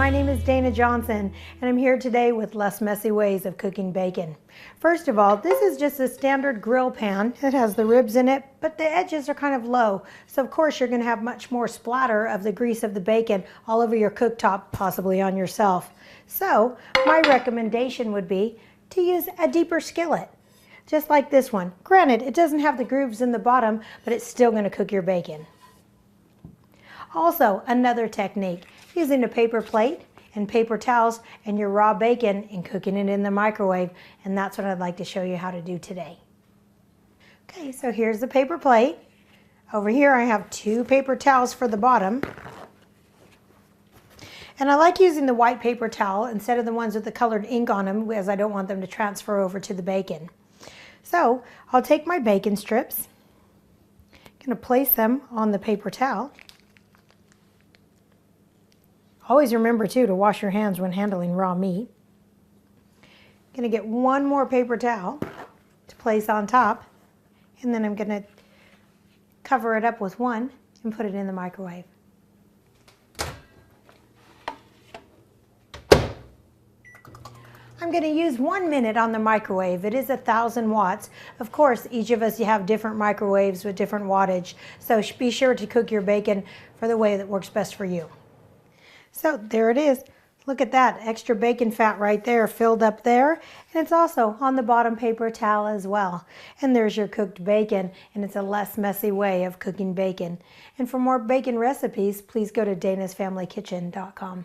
my name is Dana Johnson, and I'm here today with less messy ways of cooking bacon. First of all, this is just a standard grill pan. It has the ribs in it, but the edges are kind of low, so of course you're going to have much more splatter of the grease of the bacon all over your cooktop, possibly on yourself. So my recommendation would be to use a deeper skillet, just like this one. Granted, it doesn't have the grooves in the bottom, but it's still going to cook your bacon. Also, another technique, using a paper plate and paper towels and your raw bacon and cooking it in the microwave, and that's what I'd like to show you how to do today. Okay, so here's the paper plate. Over here I have 2 paper towels for the bottom. And I like using the white paper towel instead of the ones with the colored ink on them, as I don't want them to transfer over to the bacon. So I'll take my bacon strips, I'm going to place them on the paper towel. Always remember too to wash your hands when handling raw meat. I'm going to get one more paper towel to place on top, and then I'm going to cover it up with one and put it in the microwave. I'm going to use 1 minute on the microwave. It is 1,000 watts. Of course, each of us, you have different microwaves with different wattage, so be sure to cook your bacon for the way that works best for you. So there it is. Look at that extra bacon fat right there filled up there, and it's also on the bottom paper towel as well. And there's your cooked bacon, and it's a less messy way of cooking bacon. And for more bacon recipes, please go to danasfamilykitchen.com.